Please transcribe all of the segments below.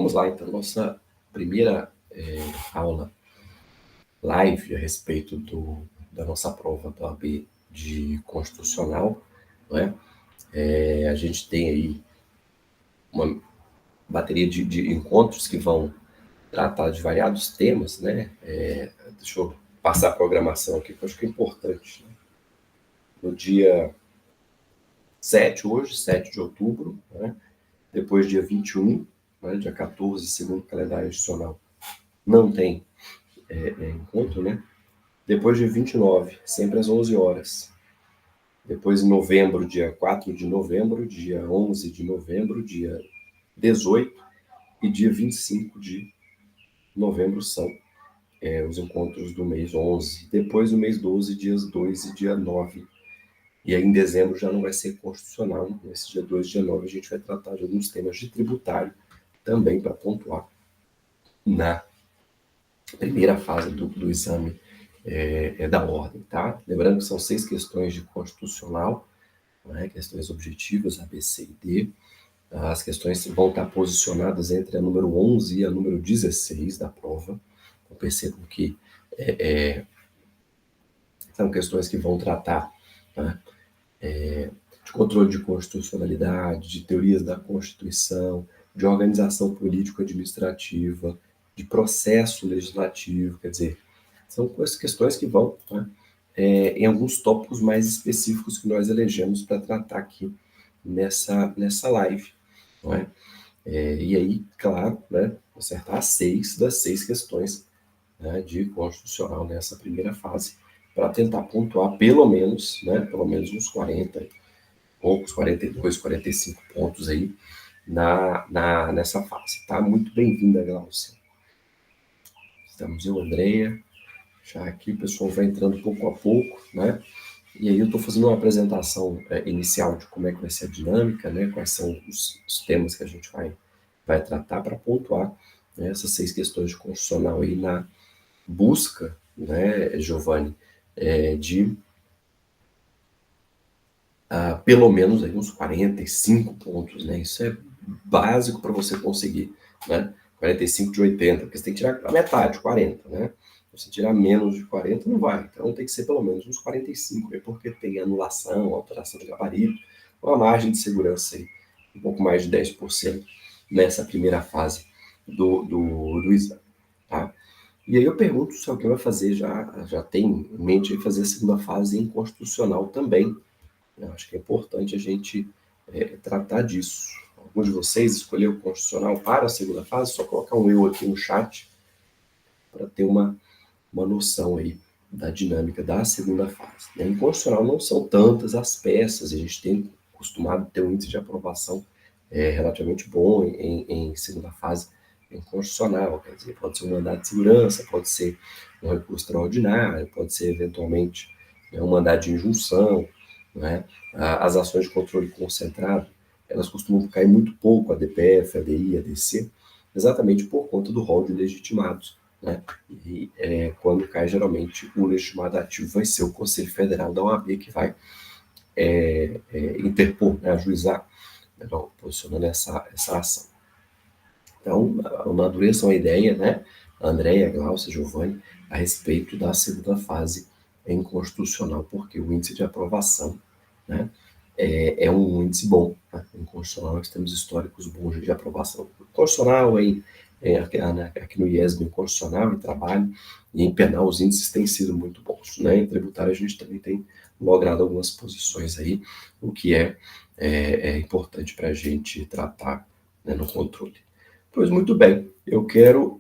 Vamos lá, então, nossa primeira aula live a respeito da nossa prova da OAB de Constitucional, não é? A gente tem aí uma bateria de encontros que vão tratar de variados temas, né? Deixa eu passar a programação aqui, que eu acho que é importante. Né? No dia 7, hoje, 7 de outubro, né? Depois dia 21, né? Dia 14, segundo o calendário institucional, não tem encontro, né? Depois dia 29, sempre às 11 horas. Depois em novembro, dia 4 de novembro, dia 11 de novembro, dia 18 e dia 25 de novembro são os encontros do mês 11. Depois, no mês 12, dias 2 e dia 9. E aí, em dezembro, já não vai ser constitucional. Nesse dia 2 e dia 9, a gente vai tratar de alguns temas de tributário, também para pontuar na primeira fase do exame da ordem, tá? Lembrando que são 6 questões de constitucional, né? Questões objetivas, A, B, C e D. As questões vão estar posicionadas entre a número 11 e a número 16 da prova. Eu percebo que são questões que vão tratar, né, de controle de constitucionalidade, de teorias da Constituição, de organização político-administrativa, de processo legislativo, quer dizer, são questões que vão, né, em alguns tópicos mais específicos que nós elegemos para tratar aqui nessa live, não é? E aí, claro, né, acertar 6 das 6 questões, né, de constitucional nessa primeira fase, para tentar pontuar pelo menos uns 40 poucos, 42, 45 pontos aí nessa fase. Tá? Muito bem-vinda, Glaucia. Estamos eu, Andréia, já aqui o pessoal vai entrando pouco a pouco, né? E aí eu estou fazendo uma apresentação inicial de como é que vai ser a dinâmica, né? Quais são os temas que a gente vai tratar para pontuar, né, essas 6 questões de constitucional aí na busca, né, Giovanni, de pelo menos aí uns 45 pontos, né? Isso é básico para você conseguir, né? 45 de 80, porque você tem que tirar a metade, 40, né? Se você tirar menos de 40, não vai. Então tem que ser pelo menos uns 45, né? Porque tem anulação, alteração de gabarito, uma margem de segurança aí, um pouco mais de 10% nessa primeira fase do exame, tá? E aí eu pergunto se alguém vai fazer, já tem em mente fazer a segunda fase em constitucional também. Eu acho que é importante a gente tratar disso. Alguns de vocês escolheu o constitucional para a segunda fase, só colocar um eu aqui no chat para ter uma noção aí da dinâmica da segunda fase. Né? Em constitucional não são tantas as peças, a gente tem costumado ter um índice de aprovação relativamente bom em segunda fase em constitucional, quer dizer, pode ser um mandado de segurança, pode ser um recurso extraordinário, pode ser eventualmente um mandado de injunção, né? As ações de controle concentrado, elas costumam cair muito pouco, a DPF, a DI, a DC, exatamente por conta do rol de legitimados, né? E quando cai, geralmente, o legitimado ativo vai ser o Conselho Federal da OAB que vai interpor, né, ajuizar, né, posicionando essa ação. Então, amadureçam a ideia, né, Andréia, Glaucia, Giovanni, a respeito da segunda fase em constitucional, porque o índice de aprovação, né, é um índice bom. Né? Em constitucional nós temos históricos bons de aprovação. Constitucional, aqui no IESB, em constitucional, em trabalho, e em penal os índices têm sido muito bons. Né? Em tributário a gente também tem logrado algumas posições aí, o que é importante para a gente tratar, né, no controle. Pois muito bem, eu quero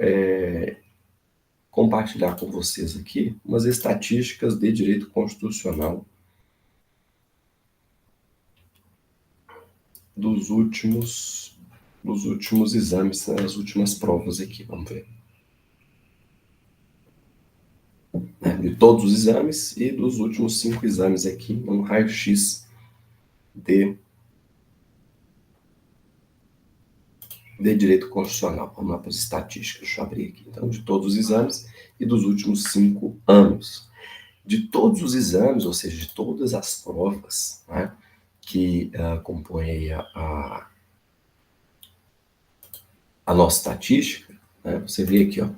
compartilhar com vocês aqui umas estatísticas de direito constitucional dos últimos exames, né, das últimas provas aqui, vamos ver. De todos os exames e dos últimos 5 exames aqui, um raio-x de direito constitucional. Vamos lá para as estatísticas, deixa eu abrir aqui. Então, de todos os exames e dos últimos 5 anos. De todos os exames, ou seja, de todas as provas, né, que compõem a a nossa estatística, né, você vê aqui, ó,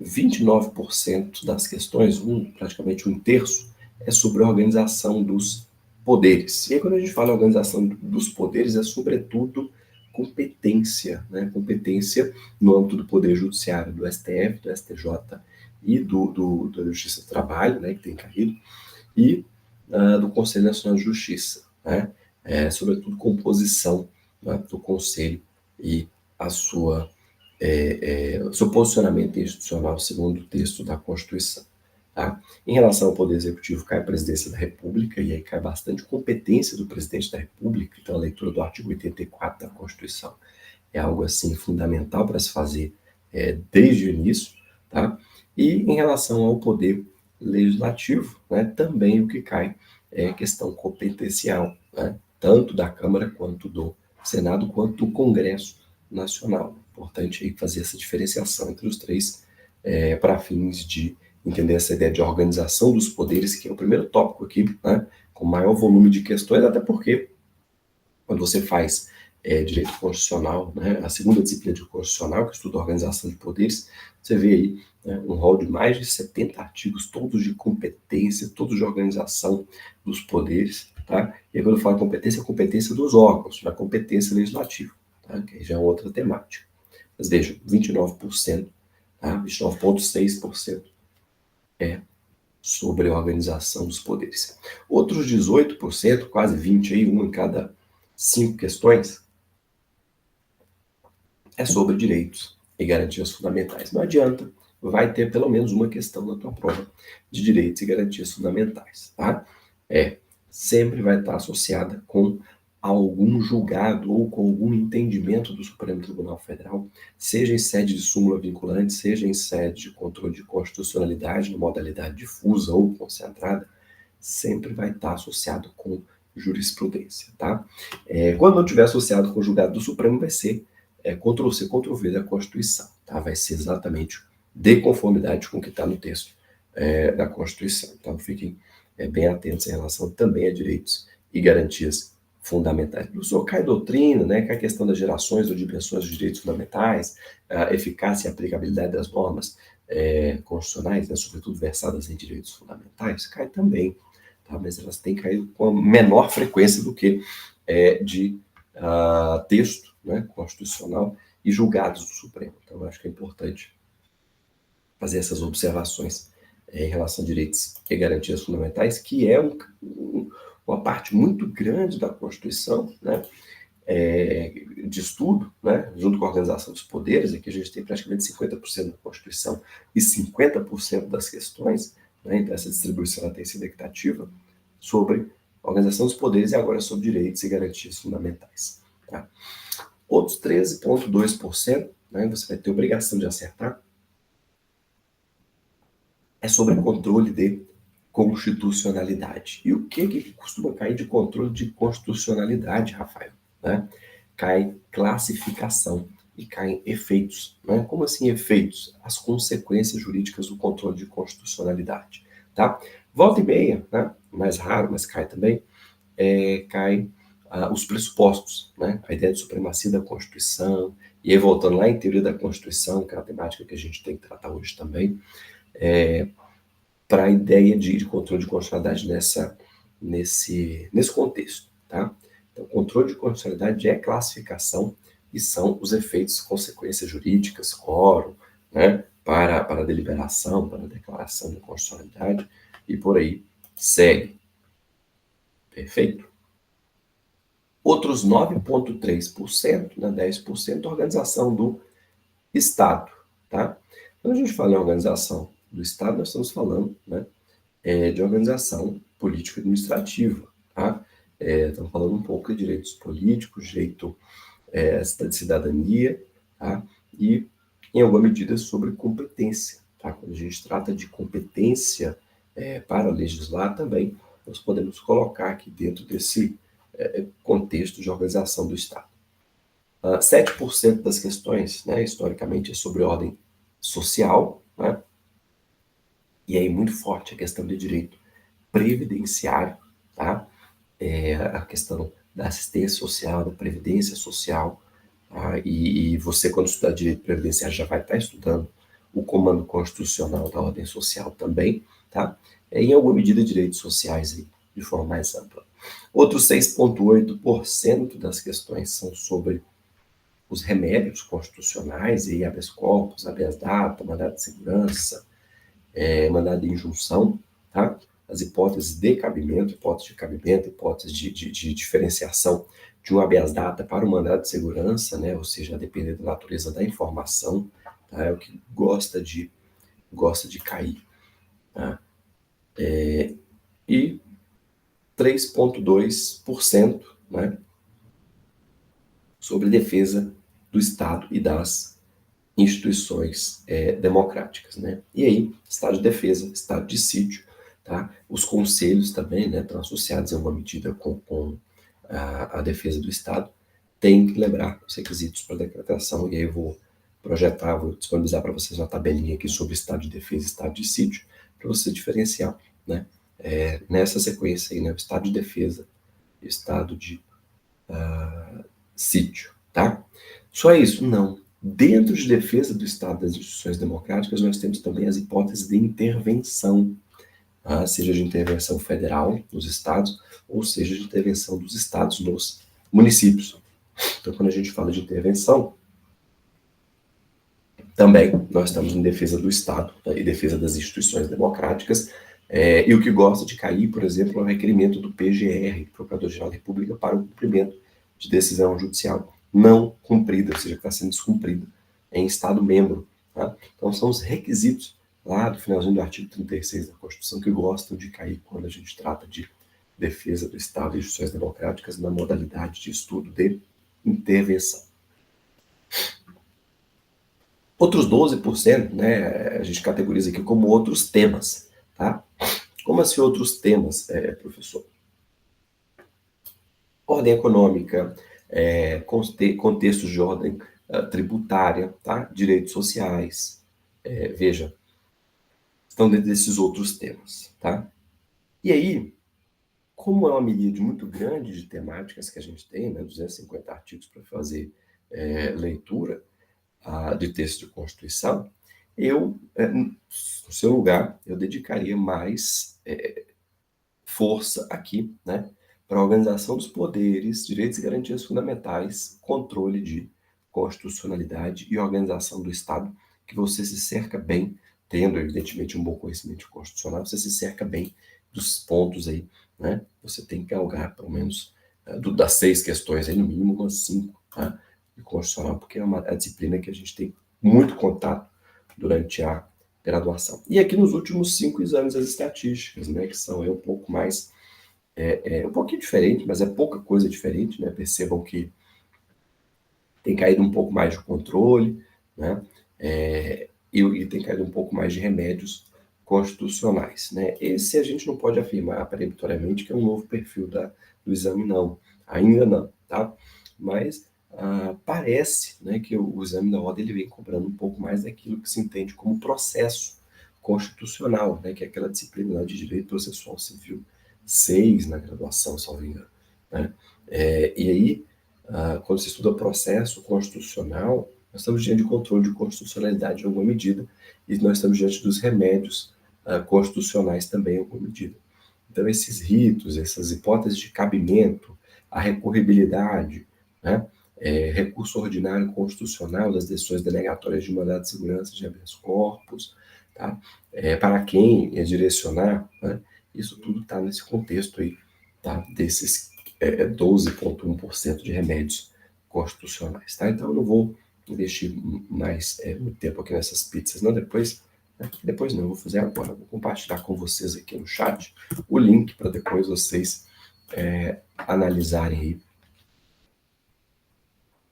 29% das questões, praticamente um terço, é sobre a organização dos poderes. E aí, quando a gente fala organização dos poderes, é sobretudo competência, né? Competência no âmbito do Poder Judiciário, do STF, do STJ e da Justiça do Trabalho, né, que tem caído, e do Conselho Nacional de Justiça, né? Sobretudo composição, né, do Conselho e a sua o seu posicionamento institucional segundo o texto da Constituição. Tá? Em relação ao Poder Executivo, cai a presidência da República, e aí cai bastante competência do presidente da República, então a leitura do artigo 84 da Constituição é algo assim fundamental para se fazer desde o início. Tá? E em relação ao Poder Legislativo, né, também o que cai é questão competencial, né, tanto da Câmara quanto do Senado, quanto do Congresso Nacional. Importante aí fazer essa diferenciação entre os três para fins de entender essa ideia de organização dos poderes, que é o primeiro tópico aqui, né, com maior volume de questões, até porque quando você faz direito constitucional, né, a segunda disciplina de constitucional, que estuda a organização de poderes, você vê aí, né, um rol de mais de 70 artigos, todos de competência, todos de organização dos poderes. Tá? E aí, quando eu falo competência, é a competência dos órgãos, na competência legislativa, tá? Que já é outra temática. Mas veja, 29%, tá? 29,6% é sobre a organização dos poderes. Outros 18%, quase 20%, aí, uma em cada 5 questões, é sobre direitos e garantias fundamentais. Não adianta, vai ter pelo menos uma questão na tua prova de direitos e garantias fundamentais, tá? Sempre vai estar associada com algum julgado ou com algum entendimento do Supremo Tribunal Federal, seja em sede de súmula vinculante, seja em sede de controle de constitucionalidade, na modalidade difusa ou concentrada, sempre vai estar associado com jurisprudência, tá? Quando não estiver associado com o julgado do Supremo, vai ser Ctrl+C, Ctrl+V da Constituição, tá? Vai ser exatamente de conformidade com o que está no texto da Constituição. Então, fiquem bem atentos em relação também a direitos e garantias fundamentais. Professor, cai doutrina, né, cai a questão das gerações ou dimensões dos direitos fundamentais, a eficácia e aplicabilidade das normas constitucionais, né, sobretudo versadas em direitos fundamentais, cai também, tá? Mas elas têm caído com a menor frequência do que de texto, né, constitucional e julgados do Supremo. Então, eu acho que é importante fazer essas observações em relação a direitos e garantias fundamentais, que é uma parte muito grande da Constituição, né, de estudo, né, junto com a organização dos poderes. Aqui a gente tem praticamente 50% da Constituição e 50% das questões, né, então essa distribuição tem sido equitativa, sobre a organização dos poderes e agora sobre direitos e garantias fundamentais. Tá? Outros 13,2%, né, você vai ter obrigação de acertar, é sobre controle de constitucionalidade. E o que costuma cair de controle de constitucionalidade, Rafael? Né? Cai classificação e caem efeitos. Né? Como assim efeitos? As consequências jurídicas do controle de constitucionalidade. Tá? Volta e meia, né? Mais raro, mas cai também, cai os pressupostos, né? A ideia de supremacia da Constituição, e aí voltando lá em teoria da Constituição, que é a temática que a gente tem que tratar hoje também, para a ideia de controle de constitucionalidade nesse contexto. Tá? Então, controle de constitucionalidade é classificação e são os efeitos, consequências jurídicas, quórum, né, para a deliberação, para a declaração de constitucionalidade e por aí segue. Perfeito? Outros 9,3%, né, 10%, organização do Estado. Tá? Quando a gente fala em organização do Estado, nós estamos falando, né, de organização político-administrativa. Tá? Estamos falando um pouco de direitos políticos, direito de cidadania, tá? E, em alguma medida, sobre competência. Tá? Quando a gente trata de competência para legislar também, nós podemos colocar aqui dentro desse contexto de organização do Estado. 7% das questões, né, historicamente, é sobre ordem social, né? E aí muito forte a questão de direito previdenciário, tá? A questão da assistência social, da previdência social, E você, quando estudar direito previdenciário, já vai estar estudando o comando constitucional da ordem social também, tá? Em alguma medida, direitos sociais aí, de forma mais ampla. Outros 6,8% das questões são sobre os remédios constitucionais, e habeas corpus, habeas data, mandado de segurança, mandado de injunção, tá? As hipóteses de cabimento, hipóteses de diferenciação de um habeas data para o mandado de segurança, né? Ou seja, a depender da natureza da informação, tá? É o que gosta de cair. Tá? E 3,2%, né? Sobre defesa do Estado e das instituições democráticas, né? E aí, estado de defesa, estado de sítio, tá? Os conselhos também, né, estão associados em uma medida com a defesa do Estado, tem que lembrar os requisitos para decretação, e aí eu vou vou disponibilizar para vocês uma tabelinha aqui sobre estado de defesa e estado de sítio, para você diferenciar, né? Nessa sequência aí, né, o estado de defesa e o estado de sítio, tá? Só isso? Não. Dentro de defesa do Estado das instituições democráticas, nós temos também as hipóteses de intervenção, tá? Seja de intervenção federal nos estados, ou seja de intervenção dos estados nos municípios. Então, quando a gente fala de intervenção, também nós estamos em defesa do Estado, tá? E defesa das instituições democráticas, e o que gosta de cair, por exemplo, é o requerimento do PGR, Procurador-Geral da República, para o cumprimento de decisão judicial não cumprida, ou seja, que está sendo descumprida em Estado membro. Tá? Então, são os requisitos lá do finalzinho do artigo 36 da Constituição que gostam de cair quando a gente trata de defesa do Estado e instituições democráticas na modalidade de estudo de intervenção. Outros 12%, né, a gente categoriza aqui como outros temas, tá? Como assim outros temas, professor? Ordem econômica, contextos de ordem tributária, tá? Direitos sociais, veja, estão dentro desses outros temas, tá? E aí, como é uma milíade muito grande de temáticas que a gente tem, né, 250 artigos para fazer leitura de texto de Constituição, eu, no seu lugar, eu dedicaria mais força aqui, né, para a organização dos poderes, direitos e garantias fundamentais, controle de constitucionalidade e organização do Estado, que você se cerca bem, tendo, evidentemente, um bom conhecimento constitucional, você se cerca bem dos pontos aí, né? Você tem que galgar, pelo menos, das 6 questões aí, no mínimo, umas 5, tá? De constitucional, porque é uma disciplina que a gente tem muito contato durante a graduação. E aqui nos últimos 5 exames as estatísticas, né, que são um pouco mais, um pouquinho diferente, mas é pouca coisa diferente, né, percebam que tem caído um pouco mais de controle, né, e tem caído um pouco mais de remédios constitucionais, né. Esse a gente não pode afirmar peremptoriamente que é um novo perfil do exame, não, ainda não, tá, mas parece, né, que o exame da ordem ele vem cobrando um pouco mais daquilo que se entende como processo constitucional, né, que é aquela disciplina lá de Direito Processual Civil 6 na graduação, salvo engano. Né? E aí, quando se estuda processo constitucional, nós estamos diante de controle de constitucionalidade em alguma medida, e nós estamos diante dos remédios constitucionais também em alguma medida. Então, esses ritos, essas hipóteses de cabimento, a recorribilidade, né? Recurso ordinário constitucional das decisões delegatórias de mandado de segurança de habeas corpus, tá? Para quem direcionar, né? Isso tudo está nesse contexto aí, tá? Desses 12,1% de remédios constitucionais, tá? Então eu não vou investir mais muito tempo aqui nessas pizzas, não, depois não, eu vou fazer agora, vou compartilhar com vocês aqui no chat o link para depois vocês analisarem aí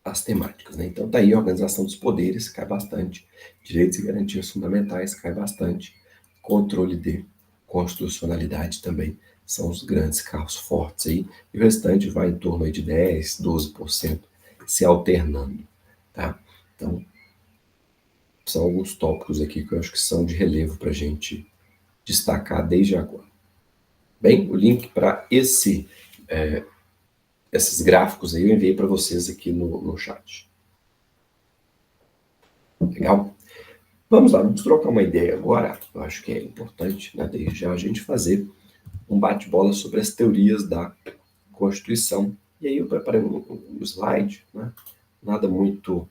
as temáticas, né? Então tá aí a organização dos poderes, cai bastante, direitos e garantias fundamentais, cai bastante, controle de constitucionalidade também, são os grandes carros fortes aí, e o restante vai em torno aí de 10, 12% se alternando, tá? Então, são alguns tópicos aqui que eu acho que são de relevo para a gente destacar desde agora. Bem, o link para esses gráficos aí eu enviei para vocês aqui no chat. Legal? Vamos lá, vamos trocar uma ideia agora. Eu acho que é importante, né, desde já a gente fazer um bate-bola sobre as teorias da Constituição. E aí eu preparei um slide, né, nada muito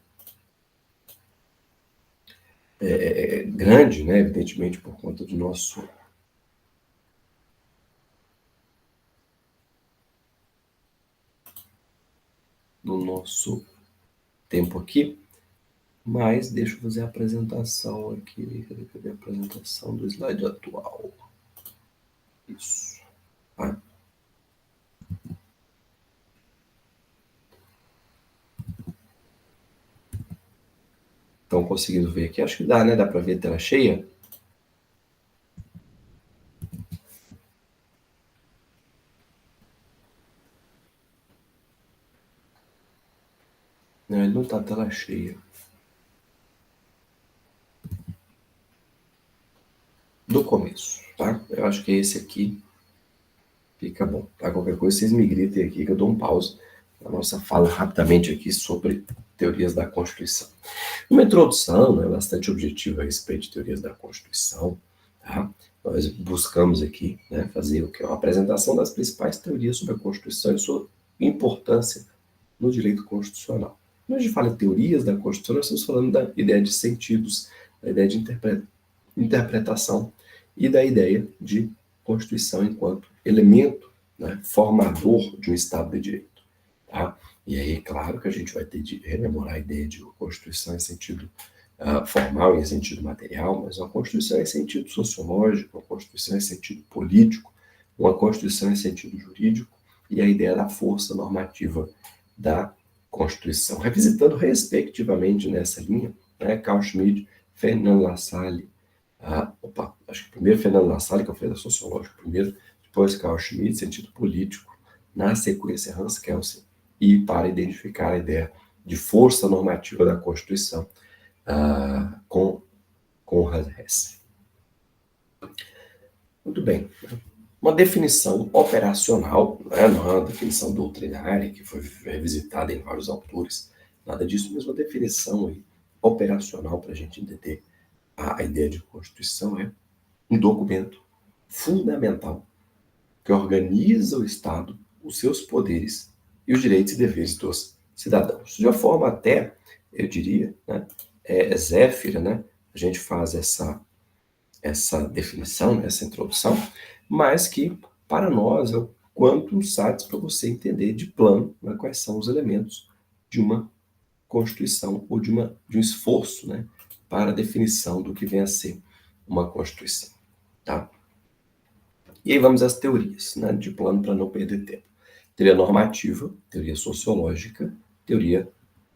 grande, né, evidentemente por conta do nosso tempo aqui, mas deixa eu fazer a apresentação aqui. Cadê a apresentação do slide atual? Isso. Tá? Estão conseguindo ver aqui? Acho que dá, né? Dá para ver a tela cheia? Não, ele não está tela cheia. Do começo, tá? Eu acho que esse aqui fica bom. Tá? Qualquer coisa, vocês me gritem aqui que eu dou um pause na nossa fala rapidamente aqui sobre teorias da Constituição. Uma introdução, né, bastante objetiva a respeito de teorias da Constituição. Tá? Nós buscamos aqui, né, fazer o que? Uma apresentação das principais teorias sobre a Constituição e sua importância no direito constitucional. Quando a gente fala em teorias da Constituição, nós estamos falando da ideia de sentidos, da ideia de interpretação e da ideia de Constituição enquanto elemento, né, formador de um Estado de Direito. Tá? E aí, claro que a gente vai ter de rememorar a ideia de Constituição em sentido formal e em sentido material, mas uma Constituição em sentido sociológico, uma Constituição em sentido político, uma Constituição em sentido jurídico e a ideia da força normativa da Constituição. Revisitando respectivamente nessa linha, né, Carl Schmitt, Fernando Lassalle, acho que primeiro Fernando Lassalle, que eu falei da sociológica primeiro, depois Carl Schmitt, sentido político, na sequência Hans Kelsen, e para identificar a ideia de força normativa da Constituição com Konrad Hesse. Muito bem. Uma definição operacional, né, não é uma definição doutrinária que foi revisitada em vários autores, nada disso, mas uma definição aí, operacional para a gente entender a ideia de Constituição é um documento fundamental que organiza o Estado, os seus poderes e os direitos e deveres dos cidadãos. De uma forma até, eu diria, né, zéfira, né, a gente faz essa definição, né, essa introdução, mas que para nós é o quantum satis para você entender de plano, né, quais são os elementos de uma Constituição ou de um esforço, né, para a definição do que vem a ser uma Constituição. Tá? E aí vamos às teorias, né, de plano para não perder tempo. Teoria normativa, teoria sociológica, teoria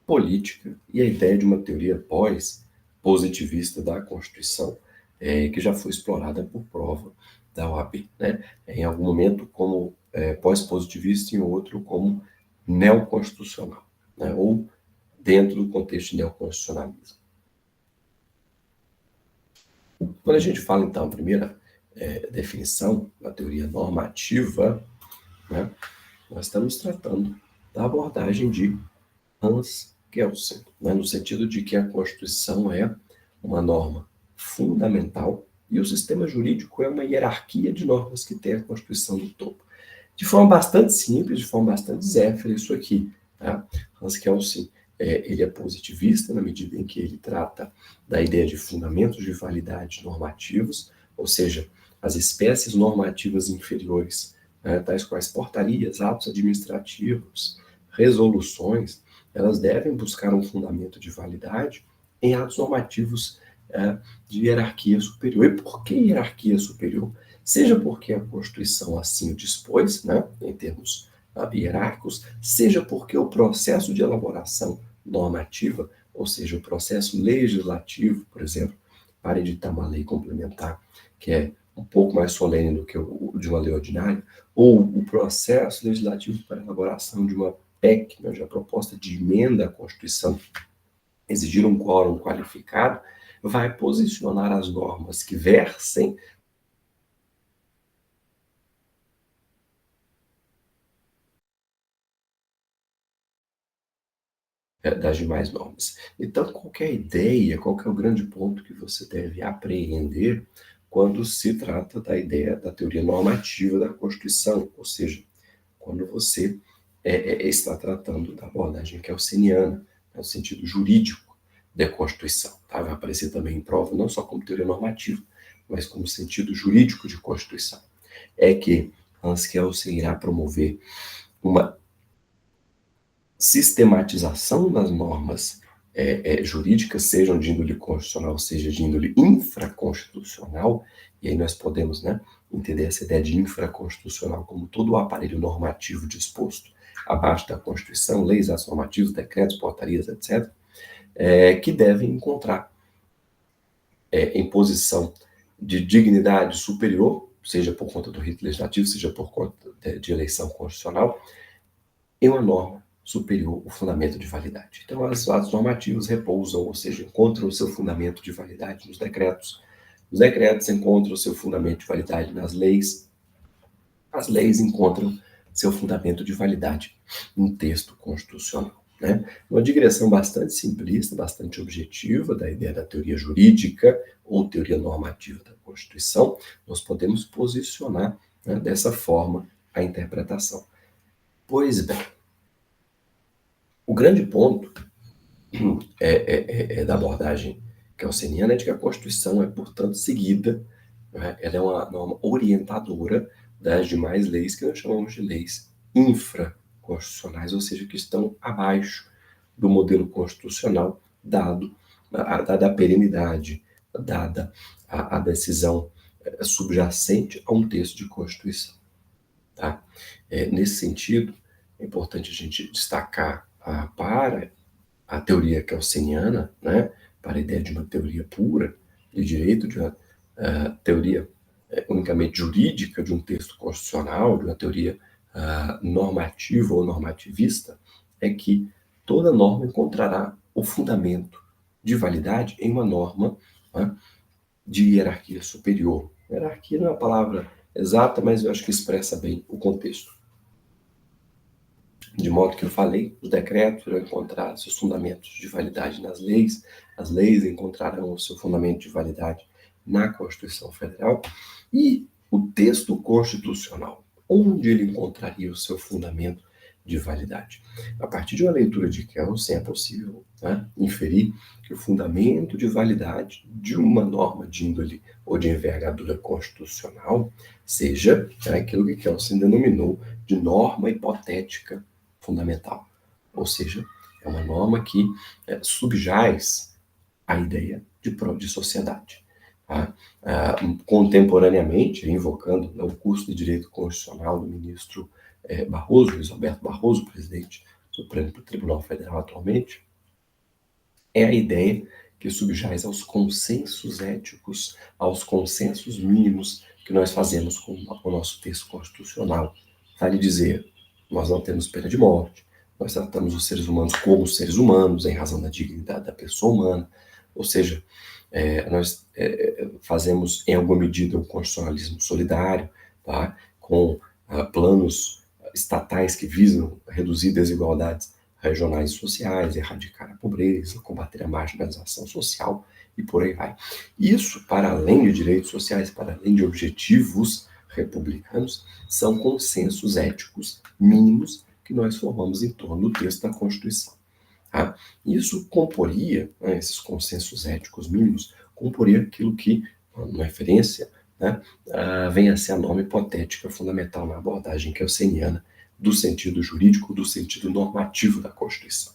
política e a ideia de uma teoria pós-positivista da Constituição, que já foi explorada por prova da OAB. Né? Em algum momento como pós-positivista e em outro como neoconstitucional, né? Ou dentro do contexto de neoconstitucionalismo. Quando a gente fala, então, a primeira definição da teoria normativa, né, nós estamos tratando da abordagem de Hans Kelsen, né, no sentido de que a Constituição é uma norma fundamental e o sistema jurídico é uma hierarquia de normas que tem a Constituição no topo. De forma bastante simples, de forma bastante zéfira, isso aqui. Tá? Hans Kelsen ele é positivista na medida em que ele trata da ideia de fundamentos de validade normativos, ou seja, as espécies normativas inferiores, né, tais quais portarias, atos administrativos, resoluções, elas devem buscar um fundamento de validade em atos normativos de hierarquia superior. E por que hierarquia superior? Seja porque a Constituição assim o dispôs, né, em termos hierárquicos, seja porque o processo de elaboração normativa, ou seja, o processo legislativo, por exemplo, para editar uma lei complementar, que é um pouco mais solene do que o de uma lei ordinária, ou o processo legislativo para a elaboração de uma PEC, né, de uma proposta de emenda à Constituição, exigir um quórum qualificado, vai posicionar as normas que versem das demais normas. Então, qual que é a ideia, qual que é o grande ponto que você deve apreender quando se trata da ideia da teoria normativa da Constituição, ou seja, quando você está tratando da abordagem kelseniana, no sentido jurídico da Constituição. Tá? Vai aparecer também em prova, não só como teoria normativa, mas como sentido jurídico de Constituição. É que Hans Kelsen irá promover uma sistematização das normas jurídicas, sejam de índole constitucional, seja de índole infraconstitucional, e aí nós podemos, né, entender essa ideia de infraconstitucional como todo o aparelho normativo disposto abaixo da Constituição, leis, atos normativos, decretos, portarias, etc., que devem encontrar em posição de dignidade superior, seja por conta do rito legislativo, seja por conta de eleição constitucional, em uma norma superior o fundamento de validade. Então, os atos normativos repousam, ou seja, encontram o seu fundamento de validade nos decretos. Os decretos encontram o seu fundamento de validade nas leis. As leis encontram seu fundamento de validade no texto constitucional. Né? Uma digressão bastante simplista, bastante objetiva da ideia da teoria jurídica ou teoria normativa da Constituição, nós podemos posicionar, né, dessa forma a interpretação. Pois bem, o grande ponto da abordagem kelseniana é de que a Constituição é, portanto, seguida, né, ela é uma norma orientadora das demais leis que nós chamamos de leis infraconstitucionais, ou seja, que estão abaixo do modelo constitucional, dada a perenidade, dada a decisão subjacente a um texto de Constituição. Tá? Nesse sentido, é importante a gente destacar para a teoria kelseniana, né, para a ideia de uma teoria pura de direito, de uma teoria unicamente jurídica de um texto constitucional, de uma teoria normativa ou normativista, é que toda norma encontrará o fundamento de validade em uma norma, né, de hierarquia superior. Hierarquia não é uma palavra exata, mas eu acho que expressa bem o contexto. De modo que eu falei, os decretos irão encontrar seus fundamentos de validade nas leis, as leis encontrarão o seu fundamento de validade na Constituição Federal, e o texto constitucional, onde ele encontraria o seu fundamento de validade. A partir de uma leitura de Kelsen, é possível, né, inferir que o fundamento de validade de uma norma de índole ou de envergadura constitucional seja, né, aquilo que Kelsen denominou de norma hipotética fundamental. Ou seja, é uma norma que subjaz a ideia de sociedade. Tá? Contemporaneamente, invocando o curso de Direito Constitucional do ministro Barroso, Luiz Roberto Barroso, presidente do Supremo Tribunal Federal atualmente, é a ideia que subjaz aos consensos éticos, aos consensos mínimos que nós fazemos com o nosso texto constitucional. Vale dizer, nós não temos pena de morte, nós tratamos os seres humanos como seres humanos, em razão da dignidade da pessoa humana, ou seja, nós fazemos, em alguma medida, um constitucionalismo solidário, tá? Com planos estatais que visam reduzir desigualdades regionais e sociais, erradicar a pobreza, combater a marginalização social e por aí vai. Isso, para além de direitos sociais, para além de objetivos republicanos, são consensos éticos mínimos que nós formamos em torno do texto da Constituição. Tá? Isso comporia, né, esses consensos éticos mínimos, comporia aquilo que, uma referência, né, vem a ser a norma hipotética fundamental na abordagem kelseniana do sentido jurídico, do sentido normativo da Constituição.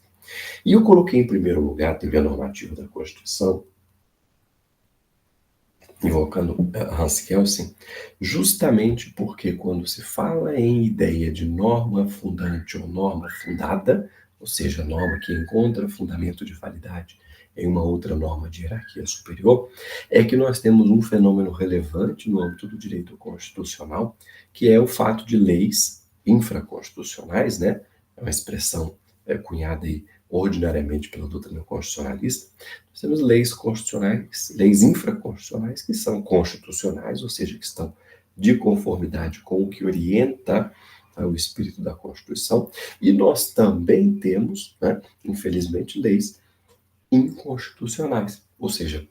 E eu coloquei em primeiro lugar a teoria normativa da Constituição, invocando Hans Kelsen, justamente porque quando se fala em ideia de norma fundante ou norma fundada, ou seja, norma que encontra fundamento de validade em uma outra norma de hierarquia superior, é que nós temos um fenômeno relevante no âmbito do direito constitucional, que é o fato de leis infraconstitucionais, né, é uma expressão cunhada aí ordinariamente pela doutrina constitucionalista, nós temos leis constitucionais, leis infraconstitucionais, que são constitucionais, ou seja, que estão de conformidade com o que orienta tá? O espírito da Constituição, e nós também temos, né, infelizmente, leis inconstitucionais, ou seja,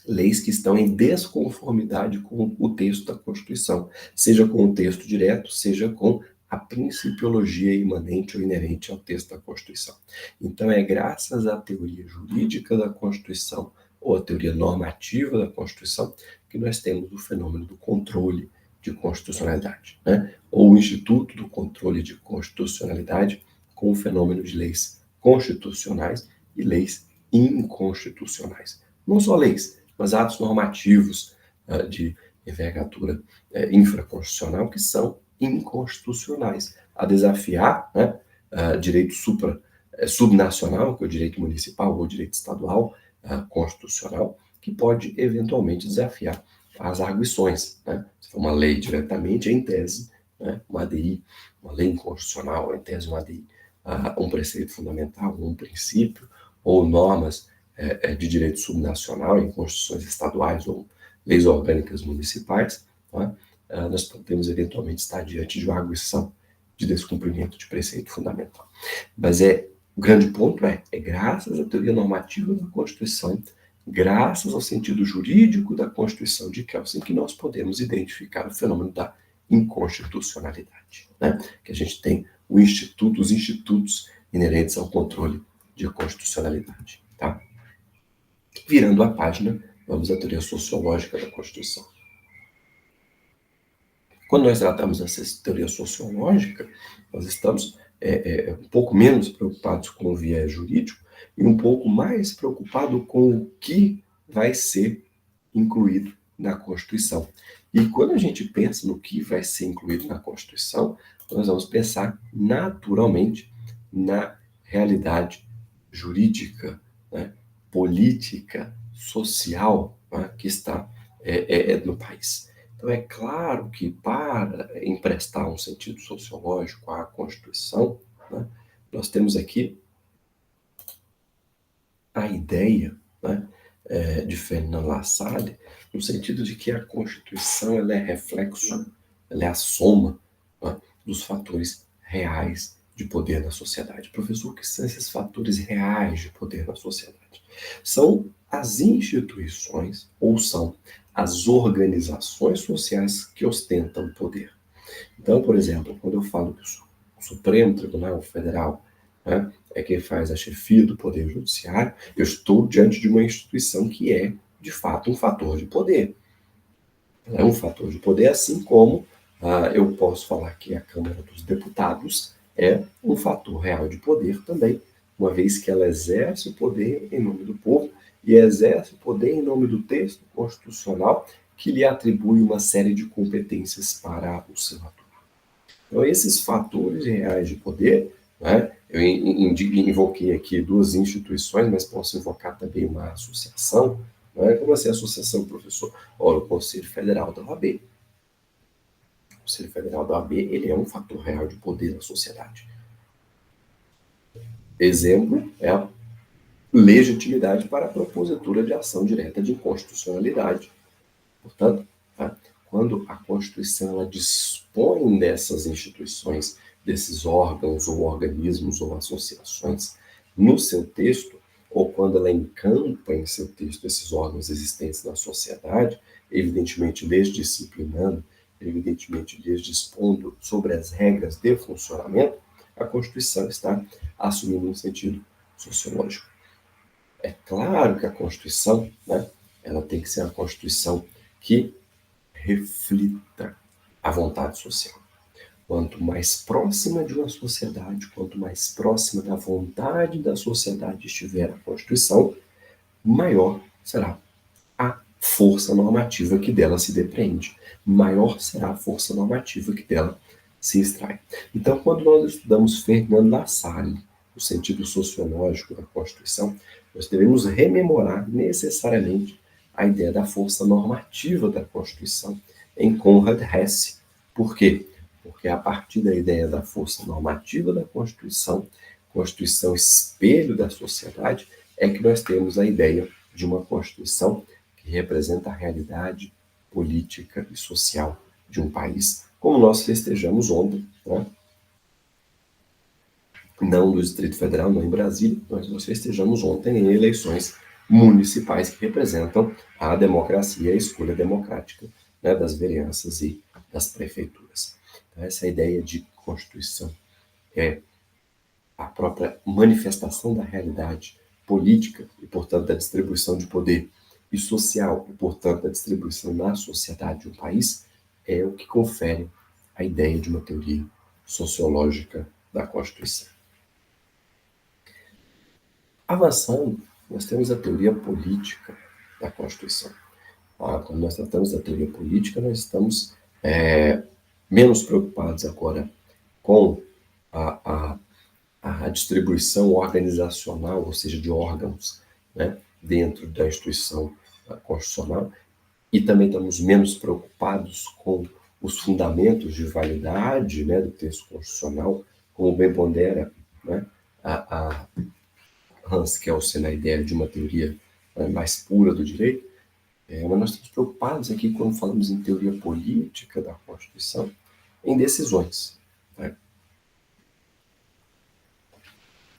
leis que estão em desconformidade com o texto da Constituição, seja com o texto direto, seja com a principiologia imanente ou inerente ao texto da Constituição. Então, é graças à teoria jurídica da Constituição ou à teoria normativa da Constituição que nós temos o fenômeno do controle de constitucionalidade, né? Ou o Instituto do Controle de Constitucionalidade com o fenômeno de leis constitucionais e leis inconstitucionais. Não só leis, mas atos normativos de envergadura infraconstitucional que são inconstitucionais, a desafiar, né, direito subnacional, que é o direito municipal ou o direito estadual constitucional, que pode eventualmente desafiar as arguições, né? Se for uma lei diretamente, em tese, né, uma ADI, uma lei inconstitucional, em tese uma ADI, um preceito fundamental, um princípio, ou normas de direito subnacional em constituições estaduais ou leis orgânicas municipais, tá? Nós podemos eventualmente estar diante de uma arguição de descumprimento de preceito fundamental. Mas o grande ponto é graças à teoria normativa da Constituição, graças ao sentido jurídico da Constituição de Kelsen, que nós podemos identificar o fenômeno da inconstitucionalidade, né? Que a gente tem os institutos inerentes ao controle de constitucionalidade, tá? Virando a página, vamos à teoria sociológica da Constituição. Quando nós tratamos dessa teoria sociológica, nós estamos um pouco menos preocupados com o viés jurídico e um pouco mais preocupados com o que vai ser incluído na Constituição. E quando a gente pensa no que vai ser incluído na Constituição, nós vamos pensar naturalmente na realidade jurídica, né, política, social, né, que está no país. Então, é claro que para emprestar um sentido sociológico à Constituição, né, nós temos aqui a ideia, né, de Ferdinand Lassalle, no sentido de que a Constituição ela é reflexo, ela é a soma, né, dos fatores reais de poder na sociedade. Professor, o que são esses fatores reais de poder na sociedade? São as instituições ou são as organizações sociais que ostentam poder. Então, por exemplo, quando eu falo que o Supremo Tribunal Federal, né, é quem faz a chefia do Poder Judiciário, eu estou diante de uma instituição que é, de fato, um fator de poder. Ela é um fator de poder, assim como eu posso falar que a Câmara dos Deputados é um fator real de poder também, uma vez que ela exerce o poder em nome do povo e exerce o poder em nome do texto constitucional que lhe atribui uma série de competências para o seu atuar. Então, esses fatores reais de poder, né, eu invoquei aqui duas instituições, mas posso invocar também uma associação. Né? Como assim associação, professor? Olha, o Conselho Federal da OAB. O Conselho Federal da OAB, ele é um fator real de poder na sociedade. Exemplo é a legitimidade para a propositura de ação direta de inconstitucionalidade. Portanto, quando a Constituição ela dispõe dessas instituições, desses órgãos ou organismos ou associações no seu texto, ou quando ela encampa em seu texto esses órgãos existentes na sociedade, evidentemente lhes disciplinando, evidentemente lhes dispondo sobre as regras de funcionamento, a Constituição está assumindo um sentido sociológico. É claro que a Constituição, né, ela tem que ser uma Constituição que reflita a vontade social. Quanto mais próxima de uma sociedade, quanto mais próxima da vontade da sociedade estiver a Constituição, maior será a força normativa que dela se depreende, maior será a força normativa que dela se extrai. Então, quando nós estudamos Ferdinand Lassalle, o sentido sociológico da Constituição, nós devemos rememorar necessariamente a ideia da força normativa da Constituição em Conrad Hesse. Por quê? Porque a partir da ideia da força normativa da Constituição espelho da sociedade, é que nós temos a ideia de uma Constituição que representa a realidade política e social de um país como nós festejamos ontem, né? Não no Distrito Federal, não em Brasília, mas nós festejamos ontem em eleições municipais que representam a democracia e a escolha democrática, né, das vereanças e das prefeituras. Então, essa ideia de Constituição é a própria manifestação da realidade política e, portanto, da distribuição de poder e social e, portanto, da distribuição na sociedade de um país, é o que confere a ideia de uma teoria sociológica da Constituição. Avançando, nós temos a teoria política da Constituição. Quando nós tratamos da teoria política, nós estamos menos preocupados agora com a, a distribuição organizacional, ou seja, de órgãos, né, dentro da instituição constitucional, e também estamos menos preocupados com os fundamentos de validade, né, do texto constitucional, como bem pondera, né, a Hans Kelsen na ideia de uma teoria mais pura do direito, mas nós estamos preocupados aqui, quando falamos em teoria política da Constituição, em decisões. Né?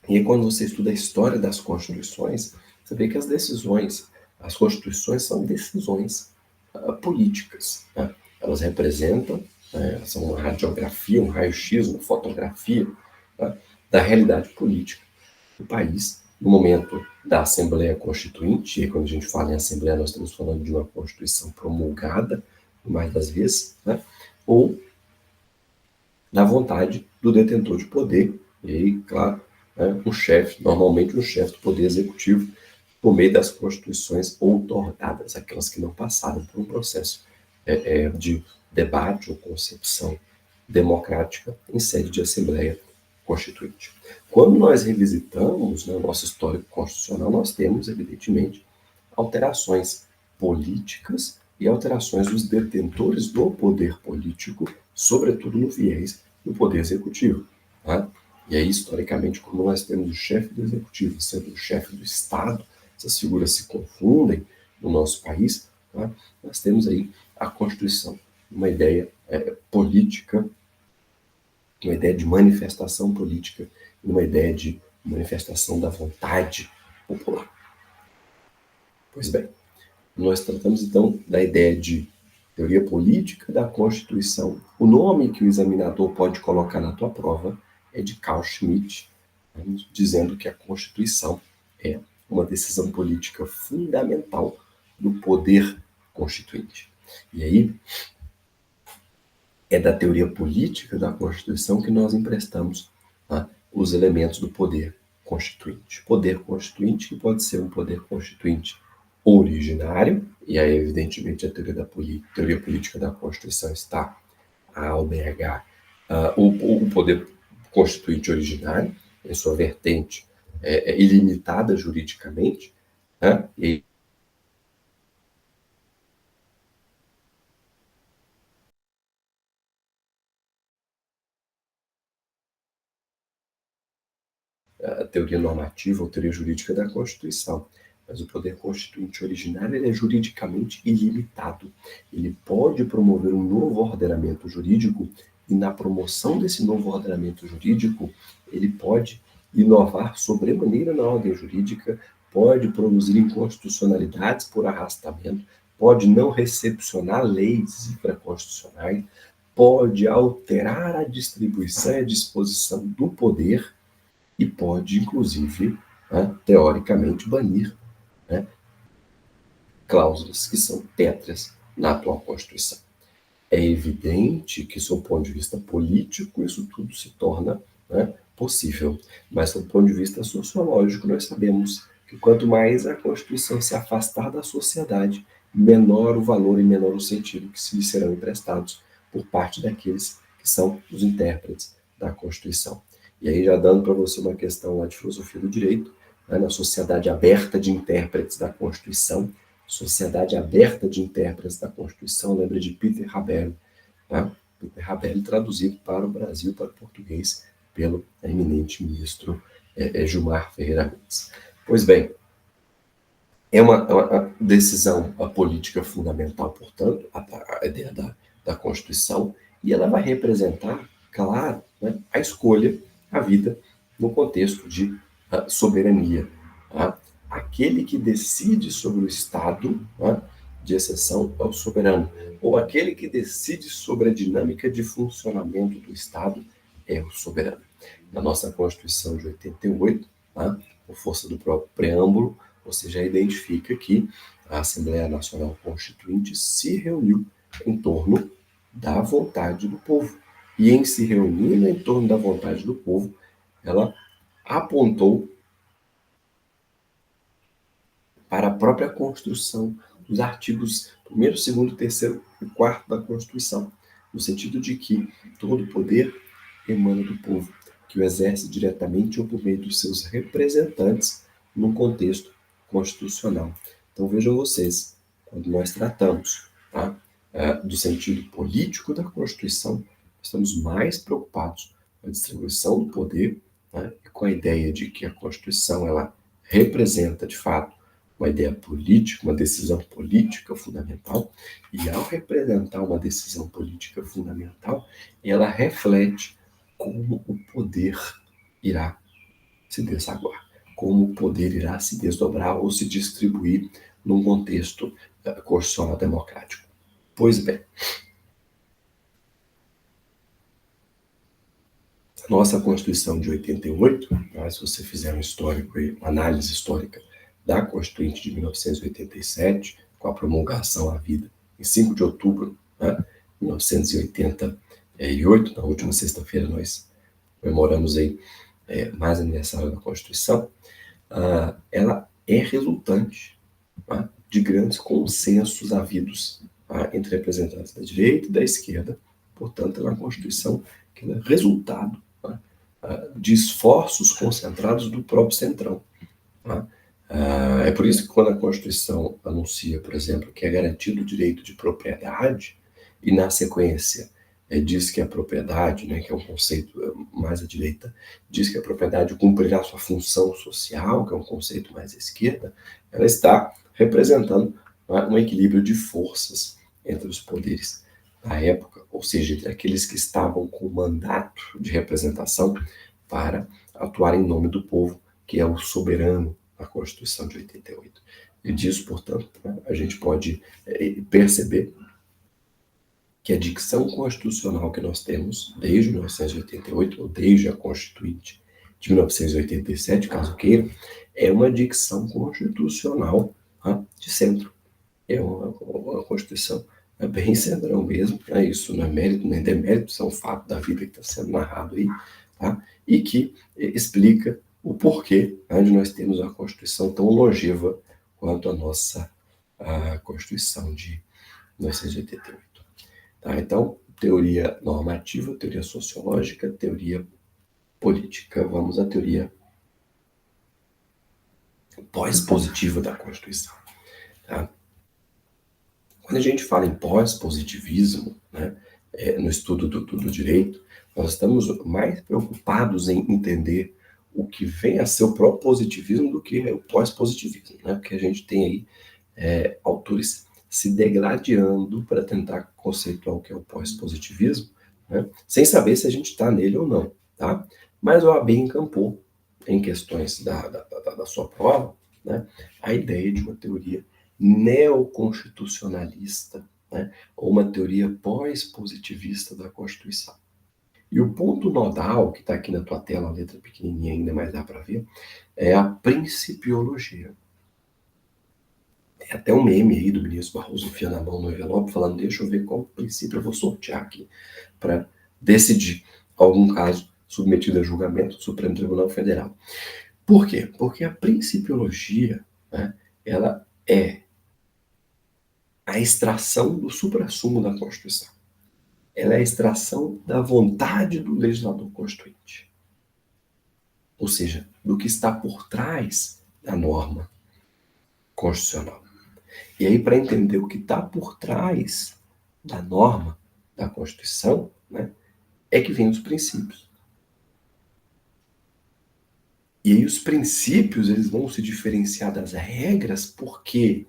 E aí, quando você estuda a história das Constituições, você vê que as Constituições são decisões políticas. Né? Elas representam, são uma radiografia, um raio-x, uma fotografia, né, da realidade política do país no momento da Assembleia Constituinte. E quando a gente fala em Assembleia, nós estamos falando de uma Constituição promulgada, mais das vezes, né? Ou na vontade do detentor de poder, e aí, claro, né, normalmente um chefe do Poder Executivo, por meio das constituições outorgadas, aquelas que não passaram por um processo de debate ou concepção democrática em sede de Assembleia Constituinte. Quando nós revisitamos, né, o nosso histórico constitucional, nós temos, evidentemente, alterações políticas e alterações dos detentores do poder político, sobretudo no viés do poder executivo. Tá? E aí, historicamente, como nós temos o chefe do executivo sendo o chefe do Estado, essas figuras se confundem no nosso país, tá? Nós temos aí a Constituição, uma ideia política, uma ideia de manifestação política, uma ideia de manifestação da vontade popular. Pois bem, nós tratamos então da ideia de teoria política da Constituição. O nome que o examinador pode colocar na tua prova é de Carl Schmitt, dizendo que a Constituição é uma decisão política fundamental do poder constituinte. E aí, é da teoria política da Constituição que nós emprestamos, tá, os elementos do poder constituinte. Poder constituinte que pode ser um poder constituinte originário, e aí, evidentemente, a teoria política da Constituição está a albergar o poder constituinte originário, em sua vertente ilimitada juridicamente, né? E a teoria normativa ou teoria jurídica da Constituição. Mas o poder constituinte originário ele é juridicamente ilimitado. Ele pode promover um novo ordenamento jurídico e, na promoção desse novo ordenamento jurídico, ele pode inovar sobremaneira na ordem jurídica, pode produzir inconstitucionalidades por arrastamento, pode não recepcionar leis infraconstitucionais, pode alterar a distribuição e a disposição do poder e pode, inclusive, né, teoricamente, banir, né, cláusulas que são pétreas na atual Constituição. É evidente que, sob o ponto de vista político, isso tudo se torna, né, possível. Mas, sob o ponto de vista sociológico, nós sabemos que quanto mais a Constituição se afastar da sociedade, menor o valor e menor o sentido que se lhe serão emprestados por parte daqueles que são os intérpretes da Constituição. E aí, já dando para você uma questão lá de filosofia do direito, né, na Sociedade Aberta de Intérpretes da Constituição, Sociedade Aberta de Intérpretes da Constituição, lembra de Peter Habel, tá? Peter Habel traduzido para o Brasil, para o português, pelo eminente ministro Gilmar Ferreira Mendes. Pois bem, é uma decisão política fundamental, portanto, a ideia da Constituição, E ela vai representar, claro, né, a escolha, a vida, no contexto de soberania. Tá? Aquele que decide sobre o estado, né, de exceção é o soberano, ou aquele que decide sobre a dinâmica de funcionamento do Estado é o soberano. Na nossa Constituição de 88, tá, por força do próprio preâmbulo, você já identifica que a Assembleia Nacional Constituinte se reuniu em torno da vontade do povo. E em se reunindo em torno da vontade do povo, ela apontou para a própria construção dos artigos 1º, 2º, 3º e 4º da Constituição, no sentido de que todo poder emana do povo, que o exerce diretamente ou por meio dos seus representantes num contexto constitucional. Então vejam vocês, quando nós tratamos, tá, do sentido político da Constituição, estamos mais preocupados com a distribuição do poder, né, e com a ideia de que a Constituição ela representa, de fato, uma ideia política, uma decisão política fundamental, e ao representar uma decisão política fundamental, ela reflete como o poder irá se desaguar, como o poder irá se desdobrar ou se distribuir num contexto constitucional democrático. Pois bem, a nossa Constituição de 88, se você fizer um histórico, uma análise histórica da Constituinte de 1987, com a promulgação à vida em 5 de outubro de 1988, na última sexta-feira nós comemoramos aí mais aniversário da Constituição, ela é resultante de grandes consensos havidos entre representantes da direita e da esquerda. Portanto, é uma Constituição que é resultado de esforços concentrados do próprio Centrão. É por isso que quando a Constituição anuncia, por exemplo, que é garantido o direito de propriedade, e na sequência diz que a propriedade, né, que é um conceito mais à direita, diz que a propriedade cumprirá sua função social, que é um conceito mais à esquerda, ela está representando um equilíbrio de forças entre os poderes da época, ou seja, entre aqueles que estavam com mandato de representação para atuar em nome do povo, que é o soberano da Constituição de 88. E disso, portanto, a gente pode perceber que a dicção constitucional que nós temos desde 1988, ou desde a Constituinte de 1987, caso queira, é uma dicção constitucional de centro. É uma Constituição bem centrão mesmo, isso não é mérito nem demérito, isso é um fato da vida que está sendo narrado aí, tá? E que explica o porquê de nós temos uma Constituição tão longeva quanto a nossa Constituição de 1988. Tá? Então, teoria normativa, teoria sociológica, teoria política. Vamos à teoria pós-positiva da Constituição. Tá? Quando a gente fala em pós-positivismo, né, no estudo do direito, nós estamos mais preocupados em entender o que vem a ser o próprio positivismo do que o pós-positivismo, né? Porque a gente tem aí autores se degladiando para tentar conceituar o que é o pós-positivismo, né? Sem saber se a gente está nele ou não, tá? Mas o AB encampou, em questões da sua prova, né, a ideia de uma teoria neoconstitucionalista, né, ou uma teoria pós-positivista da Constituição. E o ponto nodal, que está aqui na tua tela, a letra pequenininha ainda, mas dá para ver, é a principiologia. Tem até um meme aí do ministro Barroso enfiando a mão no envelope, falando, deixa eu ver qual princípio eu vou sortear aqui para decidir algum caso submetido a julgamento do Supremo Tribunal Federal. Por quê? Porque a principiologia, né, ela é a extração do suprassumo da Constituição. Ela é a extração da vontade do legislador constituinte. Ou seja, do que está por trás da norma constitucional. E aí, para entender o que está por trás da norma da Constituição, né, é que vem os princípios. E aí os princípios eles vão se diferenciar das regras, por quê?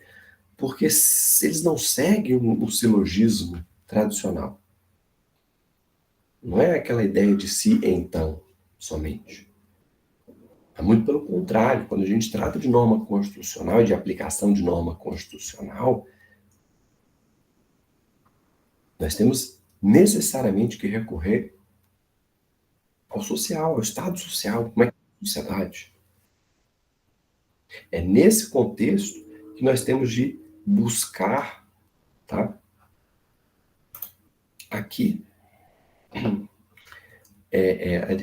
Porque eles não seguem o silogismo tradicional. Não é aquela ideia de si então, somente. É muito pelo contrário, quando a gente trata de norma constitucional e de aplicação de norma constitucional, nós temos necessariamente que recorrer ao social, ao Estado social, como é que é a sociedade. É nesse contexto que nós temos de buscar, tá? Aqui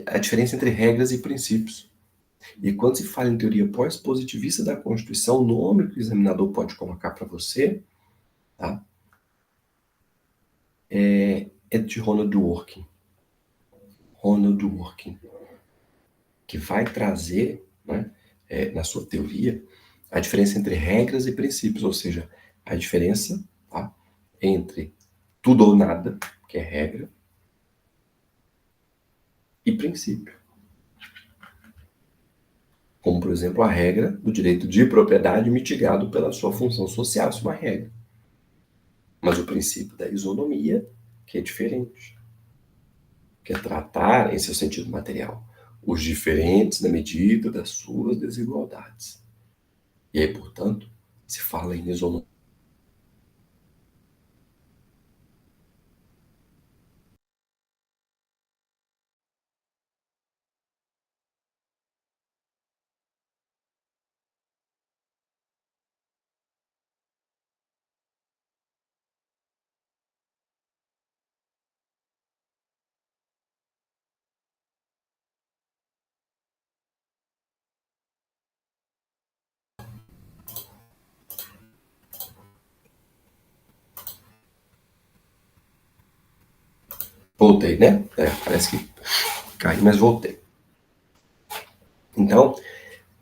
a diferença entre regras e princípios. E quando se fala em teoria pós-positivista da Constituição, o nome que o examinador pode colocar para você, tá? É de Ronald Dworkin. Ronald Dworkin, que vai trazer, né, na sua teoria, a diferença entre regras e princípios, ou seja, a diferença, tá, entre tudo ou nada, que é regra, e princípio. Como, por exemplo, a regra do direito de propriedade mitigado pela sua função social, isso é uma regra. Mas o princípio da isonomia, que é diferente, que é tratar, em seu sentido material, os diferentes na medida das suas desigualdades. E aí, portanto, se fala em isonomia. Voltei, né? Parece que caí, mas voltei. Então,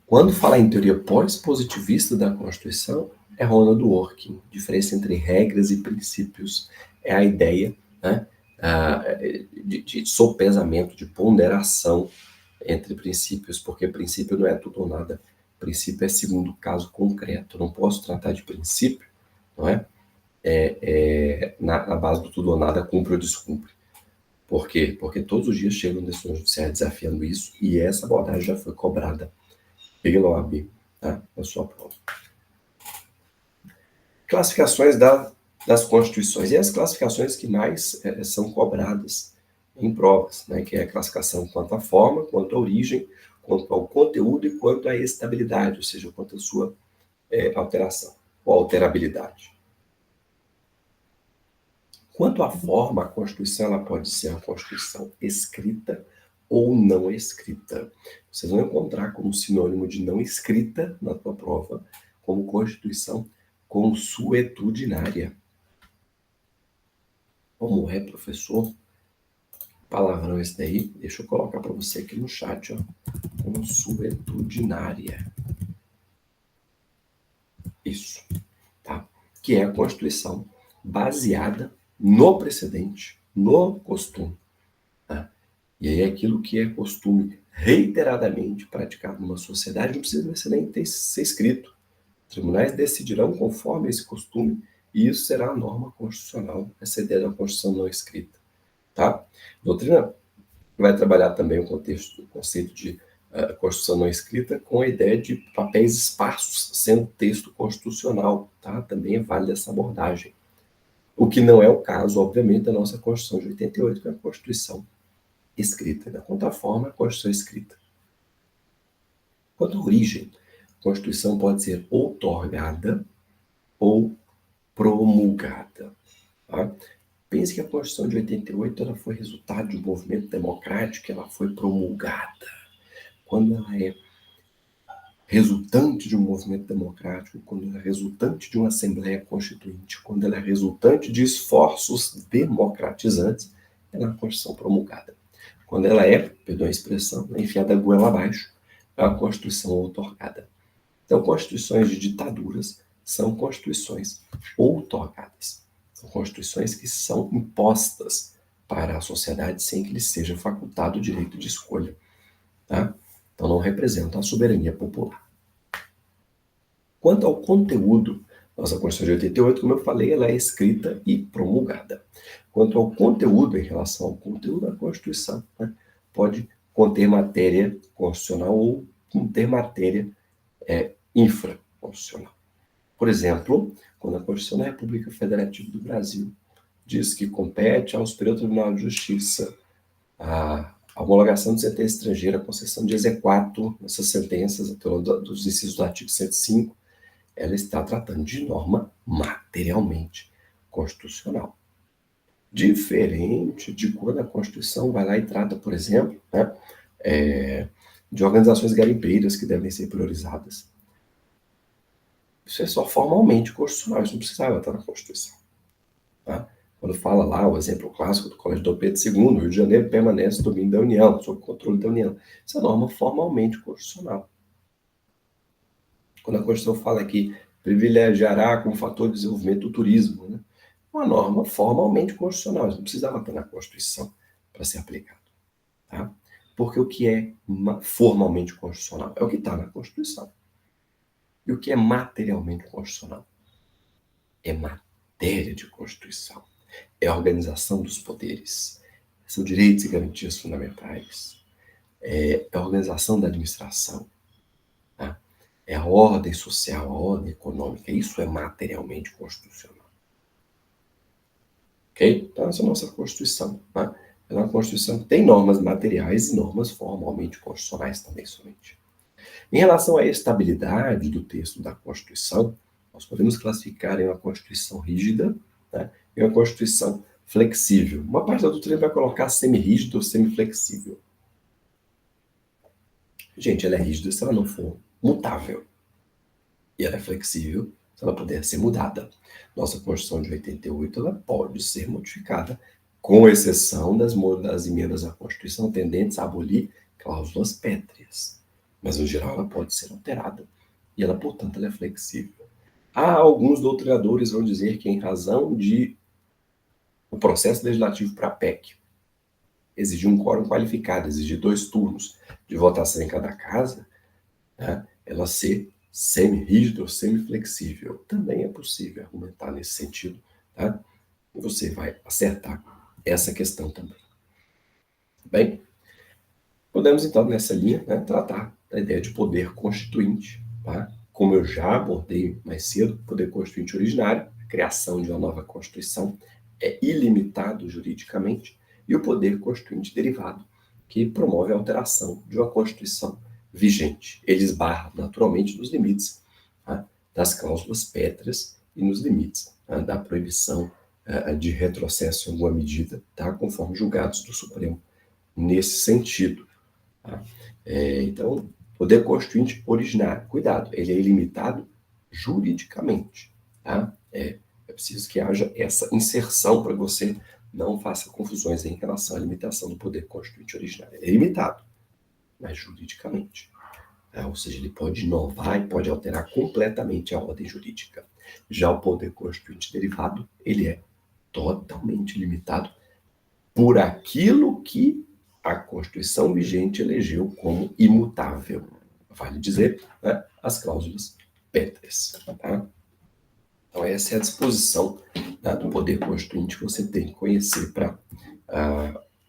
quando fala em teoria pós-positivista da Constituição, é Ronald Dworkin. Diferença entre regras e princípios é a ideia, né, de sopesamento, de ponderação entre princípios, porque princípio não é tudo ou nada. Princípio é segundo caso concreto. Eu não posso tratar de princípio, não é? Na base do tudo ou nada, cumpre ou descumpre. Por quê? Porque todos os dias chegam decisões judiciais desafiando isso, e essa abordagem já foi cobrada pela OAB, tá? Na sua prova. Classificações das constituições. E as classificações que mais são cobradas em provas, né? Que é a classificação quanto à forma, quanto à origem, quanto ao conteúdo e quanto à estabilidade, ou seja, quanto à sua alteração ou alterabilidade. Quanto à forma, a Constituição ela pode ser uma Constituição escrita ou não escrita. Vocês vão encontrar como sinônimo de não escrita na tua prova, como Constituição consuetudinária. Como é, professor? Palavrão esse daí? Deixa eu colocar para você aqui no chat, ó. Consuetudinária. Isso, tá? Que é a Constituição baseada no precedente, no costume. Tá? E aí aquilo que é costume reiteradamente praticado numa sociedade não precisa nem ser escrito. Os tribunais decidirão conforme esse costume e isso será a norma constitucional, essa ideia da Constituição não escrita. Tá? A doutrina vai trabalhar também o conceito de Constituição não escrita com a ideia de papéis esparsos sendo texto constitucional. Tá? Também é válida essa abordagem. O que não é o caso, obviamente, da nossa Constituição de 88, que é a Constituição escrita. Da contraforma, a Constituição escrita. Quanto à origem, a Constituição pode ser outorgada ou promulgada. Tá? Pense que a Constituição de 88 ela foi resultado de um movimento democrático, ela foi promulgada. Quando ela é resultante de um movimento democrático, quando ela é resultante de uma Assembleia Constituinte, quando ela é resultante de esforços democratizantes, ela é uma Constituição promulgada. Quando ela é, perdão a expressão, enfiada a goela abaixo, é uma Constituição outorgada. Então, constituições de ditaduras são constituições outorgadas. São constituições que são impostas para a sociedade sem que lhe seja facultado o direito de escolha. Tá? Então, não representam a soberania popular. Quanto ao conteúdo, Nossa Constituição de 88, como eu falei, ela é escrita e promulgada. Quanto ao conteúdo, em relação ao conteúdo da Constituição, né, pode conter matéria constitucional ou conter matéria infraconstitucional. Por exemplo, quando a Constituição da República Federativa do Brasil diz que compete ao Superior Tribunal de Justiça a homologação de sentença estrangeira, a concessão de exequatur nessas sentenças, dos incisos do artigo 105, ela está tratando de norma materialmente constitucional. Diferente de quando a Constituição vai lá e trata, por exemplo, né, de organizações garimpeiras que devem ser priorizadas. Isso é só formalmente constitucional, isso não precisava estar na Constituição. Tá? Quando fala lá, o exemplo clássico do Colégio Dom Pedro II, o Rio de Janeiro permanece domínio da União, sob controle da União. Isso é norma formalmente constitucional. Quando a Constituição fala que privilegiará como fator de desenvolvimento o turismo, né? Uma norma formalmente constitucional, isso não precisava estar na Constituição para ser aplicado. Tá? Porque o que é formalmente constitucional é o que está na Constituição. E o que é materialmente constitucional? É matéria de Constituição. É a organização dos poderes. São direitos e garantias fundamentais. É a organização da administração. Tá? É a ordem social, a ordem econômica. Isso é materialmente constitucional. Ok? Então, essa é a nossa Constituição. Tá? É uma Constituição que tem normas materiais e normas formalmente constitucionais também somente. Em relação à estabilidade do texto da Constituição, nós podemos classificar em uma Constituição rígida, né, e uma Constituição flexível. Uma parte da doutrina vai colocar semi-rígido ou semi-flexível. Gente, ela é rígida se ela não for mutável. E ela é flexível se ela puder ser mudada. Nossa Constituição de 88 ela pode ser modificada, com exceção das emendas à Constituição tendentes a abolir cláusulas pétreas. Mas, no geral, ela pode ser alterada. E ela, portanto, ela é flexível. Alguns doutrinadores vão dizer que, em razão de o processo legislativo para a PEC exigir um quórum qualificado, exigir 2 turnos de votação em cada casa, né, ela ser semi-rígida ou semi-flexível. Também é possível argumentar nesse sentido. Tá? E você vai acertar essa questão também. Bem, podemos, então, nessa linha, né, tratar da ideia de poder constituinte. Tá? Como eu já abordei mais cedo, o poder constituinte originário, a criação de uma nova Constituição, é ilimitado juridicamente, e o poder constituinte derivado, que promove a alteração de uma Constituição vigente. Ele esbarra, naturalmente, nos limites, tá, das cláusulas pétreas e nos limites, tá, da proibição de retrocesso em alguma medida, tá, conforme julgados do Supremo nesse sentido. Tá? Então, poder constituinte originário, cuidado, ele é ilimitado juridicamente. Tá? É preciso que haja essa inserção para que você não faça confusões em relação à limitação do poder constituinte originário. Ele é limitado, mas juridicamente. Tá? Ou seja, ele pode inovar e pode alterar completamente a ordem jurídica. Já o poder constituinte derivado, ele é totalmente limitado por aquilo que a Constituição vigente elegeu como imutável. Vale dizer, né, as cláusulas pétreas. Tá? Então, essa é a disposição, tá, do poder constituinte que você tem que conhecer para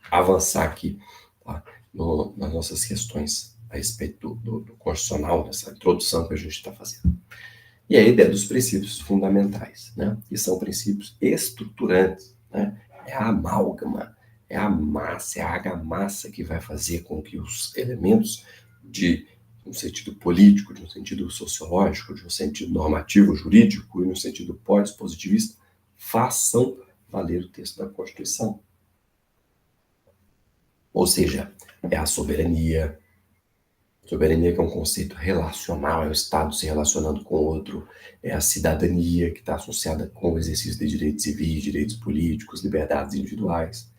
avançar aqui, tá, nas nossas questões a respeito do constitucional, nessa introdução que a gente está fazendo. E a ideia dos princípios fundamentais, né, que são princípios estruturantes, né, é a amálgama, é a massa, é a argamassa que vai fazer com que os elementos de um sentido político, de um sentido sociológico, de um sentido normativo, jurídico e no sentido pós-positivista, façam valer o texto da Constituição. Ou seja, é a soberania. Soberania que é um conceito relacional, é o Estado se relacionando com o outro, é a cidadania que está associada com o exercício de direitos civis, direitos políticos, liberdades individuais.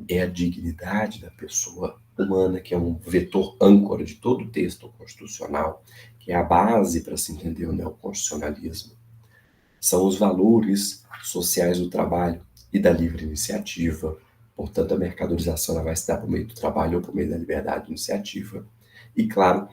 É a dignidade da pessoa humana, que é um vetor âncora de todo o texto constitucional, que é a base para se entender o neoconstitucionalismo. São os valores sociais do trabalho e da livre iniciativa. Portanto, a mercadorização ela vai se dar por meio do trabalho ou por meio da liberdade de iniciativa. E, claro,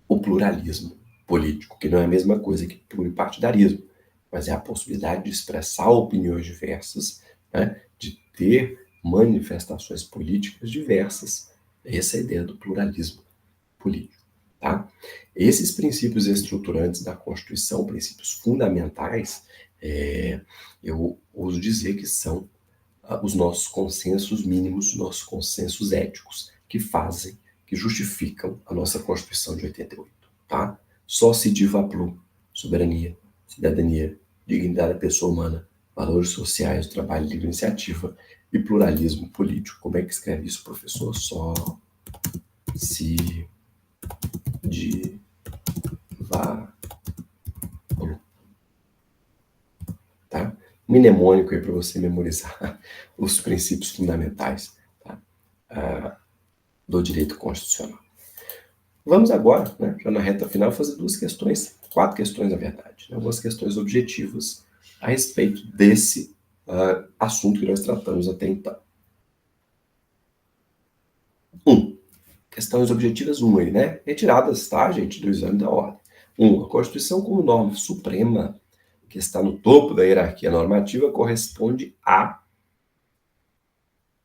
o pluralismo. político, que não é a mesma coisa que pluripartidarismo, mas é a possibilidade de expressar opiniões diversas, né, de ter manifestações políticas diversas. Essa é a ideia do pluralismo político. Tá? Esses princípios estruturantes da Constituição, princípios fundamentais, eu ouso dizer que são os nossos consensos mínimos, nossos consensos éticos, que justificam a nossa Constituição de 88. Tá? Só se diva plur, soberania, cidadania, dignidade da pessoa humana, valores sociais, trabalho, livre iniciativa e pluralismo político. Como é que escreve isso, professor? Só se diva plur. Tá? Mnemônico aí para você memorizar os princípios fundamentais, tá? Do direito constitucional. Vamos agora, né, já na reta final, fazer quatro questões na verdade, né, algumas questões objetivas a respeito desse assunto que nós tratamos até então. Questões objetivas 1 aí, né? Retiradas, tá, gente, do exame da ordem. 1. A Constituição como norma suprema, que está no topo da hierarquia normativa, corresponde a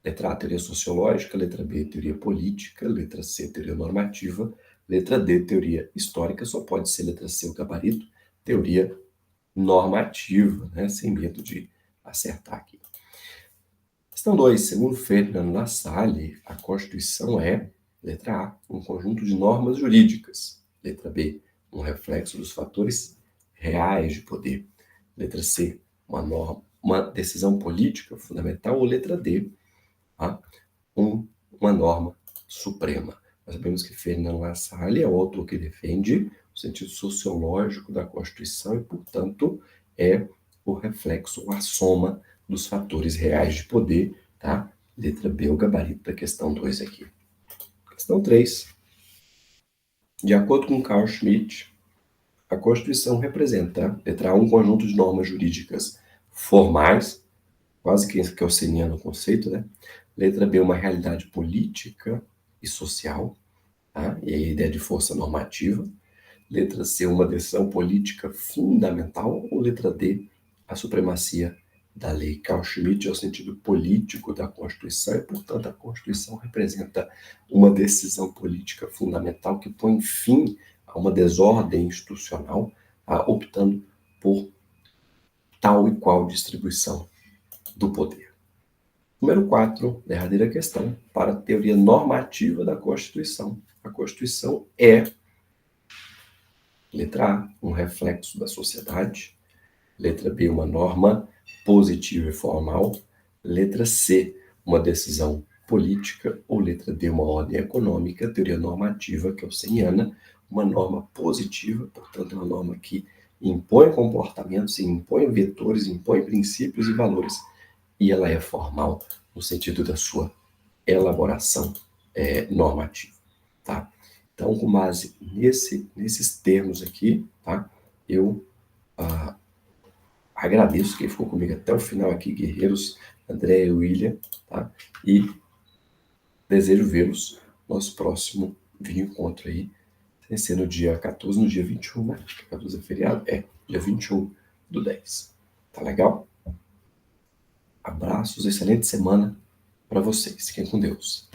letra A, teoria sociológica, letra B, teoria política, letra C, teoria normativa, letra D, teoria histórica, só pode ser letra C o gabarito, teoria normativa, né? Sem medo de acertar aqui. Questão 2. Segundo Ferdinand Lassalle, a Constituição é, letra A, um conjunto de normas jurídicas. Letra B, um reflexo dos fatores reais de poder. Letra C, uma decisão política fundamental. Ou letra D, uma norma suprema. Nós sabemos que Ferdinand Lassalle é o autor que defende o sentido sociológico da Constituição e, portanto, é o reflexo, a soma dos fatores reais de poder, tá? Letra B, o gabarito da questão 2 aqui. Questão 3. De acordo com Carl Schmitt, a Constituição representa, letra A, um conjunto de normas jurídicas formais, quase que kelseniano o conceito, né? Letra B, uma realidade política e social, tá? E aí a ideia de força normativa. Letra C, uma decisão política fundamental. Ou letra D, a supremacia da lei. Carl Schmitt é o sentido político da Constituição e, portanto, a Constituição representa uma decisão política fundamental que põe fim a uma desordem institucional, optando por tal e qual distribuição do poder. Número 4, derradeira questão, para a teoria normativa da Constituição. A Constituição é, letra A, um reflexo da sociedade. Letra B, uma norma positiva e formal. Letra C, uma decisão política. Ou letra D, uma ordem econômica. Teoria normativa kelseniana, uma norma positiva, portanto, uma norma que impõe comportamentos, impõe vetores, impõe princípios e valores. E ela é formal no sentido da sua elaboração normativa, tá? Então, com base nesses termos aqui, tá? Eu agradeço quem ficou comigo até o final aqui, guerreiros, André e William, tá? E desejo vê-los no nosso próximo vídeo encontro aí, sem ser no dia 14, no dia 21, né? 14 é feriado? Dia 21/10. Tá legal? Abraços, excelente semana para vocês. Fiquem com Deus.